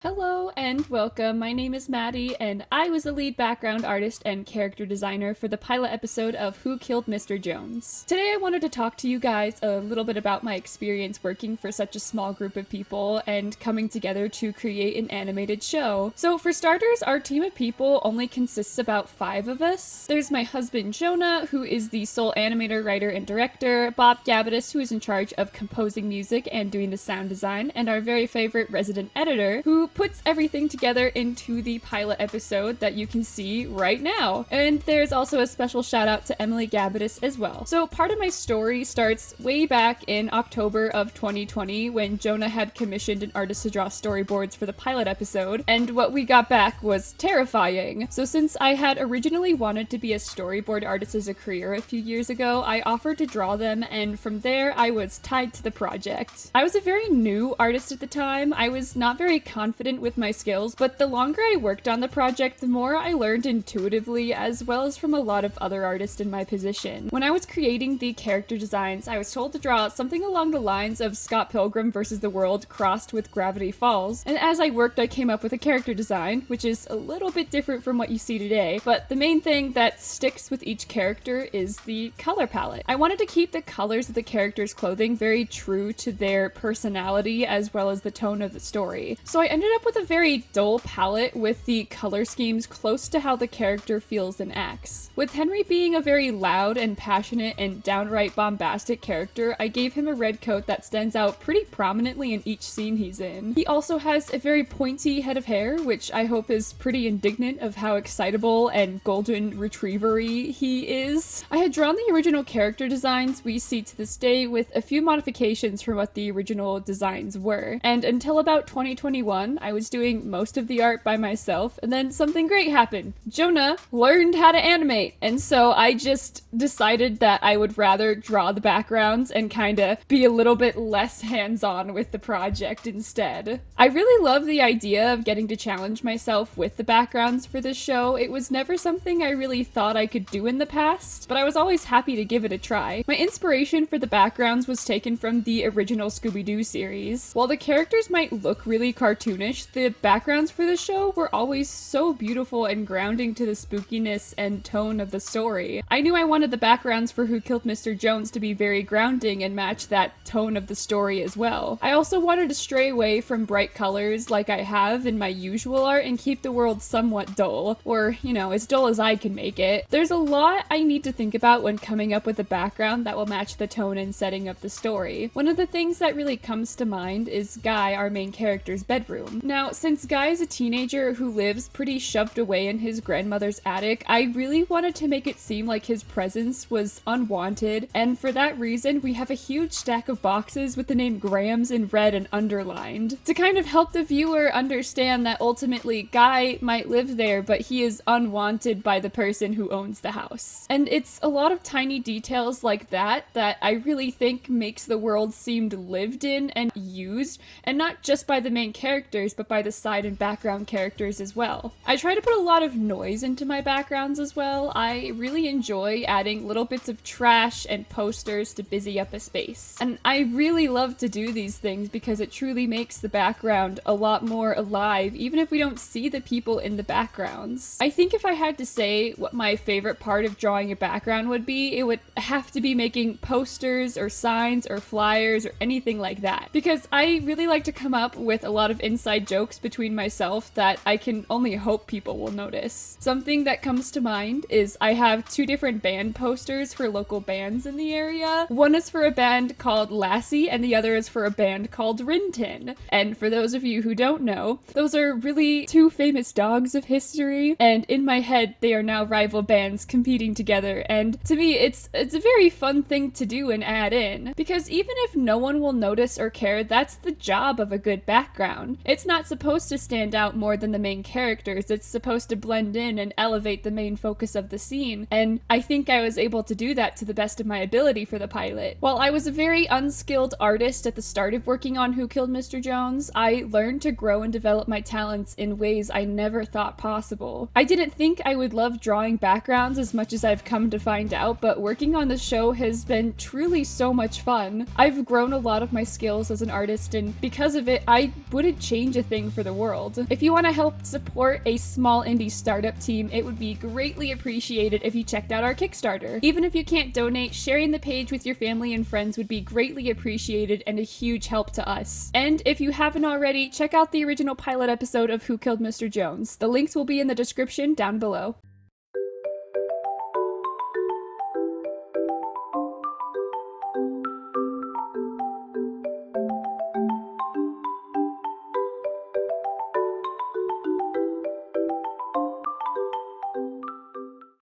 Hello and welcome. My name is Maddie, and I was the lead background artist and character designer for the pilot episode of Who Killed Mr. Jones. Today I wanted to talk to you guys a little bit about my experience working for such a small group of people and coming together to create an animated show. So for starters, our team of people only consists about 5 of us. There's my husband Jonah, who is the sole animator, writer, and director, Bob Gabbitas, who is in charge of composing music and doing the sound design, and our very favorite resident editor, who puts everything together into the pilot episode that you can see right now. And there's also a special shout out to Emily Gabbitas as well. So part of my story starts way back in October of 2020 when Jonah had commissioned an artist to draw storyboards for the pilot episode, and what we got back was terrifying. So since I had originally wanted to be a storyboard artist as a career a few years ago, I offered to draw them, and from there I was tied to the project. I was a very new artist at the time. I was not very confident with my skills, but the longer I worked on the project, the more I learned intuitively, as well as from a lot of other artists in my position. When I was creating the character designs, I was told to draw something along the lines of Scott Pilgrim vs. the World crossed with Gravity Falls, and as I worked I came up with a character design, which is a little bit different from what you see today, but the main thing that sticks with each character is the color palette. I wanted to keep the colors of the characters' clothing very true to their personality as well as the tone of the story. So I ended up with a very dull palette with the color schemes close to how the character feels and acts. With Henry being a very loud and passionate and downright bombastic character, I gave him a red coat that stands out pretty prominently in each scene he's in. He also has a very pointy head of hair, which I hope is pretty indignant of how excitable and golden retriever-y he is. I had drawn the original character designs we see to this day with a few modifications from what the original designs were, and until about 2021, I was doing most of the art by myself, and then something great happened. Jonah learned how to animate, and so I just decided that I would rather draw the backgrounds and kinda be a little bit less hands-on with the project instead. I really love the idea of getting to challenge myself with the backgrounds for this show. It was never something I really thought I could do in the past, but I was always happy to give it a try. My inspiration for the backgrounds was taken from the original Scooby-Doo series. While the characters might look really cartoonish, the backgrounds for the show were always so beautiful and grounding to the spookiness and tone of the story. I knew I wanted the backgrounds for Who Killed Mr. Jones to be very grounding and match that tone of the story as well. I also wanted to stray away from bright colors like I have in my usual art and keep the world somewhat dull, or, you know, as dull as I can make it. There's a lot I need to think about when coming up with a background that will match the tone and setting of the story. One of the things that really comes to mind is Guy, our main character's bedroom. Now, since Guy is a teenager who lives pretty shoved away in his grandmother's attic, I really wanted to make it seem like his presence was unwanted, and for that reason we have a huge stack of boxes with the name Grams in red and underlined, to kind of help the viewer understand that ultimately Guy might live there, but he is unwanted by the person who owns the house. And it's a lot of tiny details like that that I really think makes the world seem lived in and used, and not just by the main characters, but by the side and background characters as well. I try to put a lot of noise into my backgrounds as well. I really enjoy adding little bits of trash and posters to busy up a space. And I really love to do these things because it truly makes the background a lot more alive, even if we don't see the people in the backgrounds. I think if I had to say what my favorite part of drawing a background would be, it would have to be making posters or signs or flyers or anything like that. Because I really like to come up with a lot of inside jokes between myself that I can only hope people will notice. Something that comes to mind is I have 2 different band posters for local bands in the area. One is for a band called Lassie and the other is for a band called Rintin. And for those of you who don't know, those are really 2 famous dogs of history, and in my head they are now rival bands competing together, and to me it's a very fun thing to do and add in, because even if no one will notice or care, that's the job of a good background. It's not supposed to stand out more than the main characters, it's supposed to blend in and elevate the main focus of the scene, and I think I was able to do that to the best of my ability for the pilot. While I was a very unskilled artist at the start of working on Who Killed Mr. Jones, I learned to grow and develop my talents in ways I never thought possible. I didn't think I would love drawing backgrounds as much as I've come to find out, but working on the show has been truly so much fun. I've grown a lot of my skills as an artist, and because of it, I wouldn't change a thing for for the world. If you want to help support a small indie startup team, it would be greatly appreciated if you checked out our Kickstarter. Even if you can't donate, sharing the page with your family and friends would be greatly appreciated and a huge help to us. And if you haven't already, check out the original pilot episode of Who Killed Mr. Jones. The links will be in the description down below.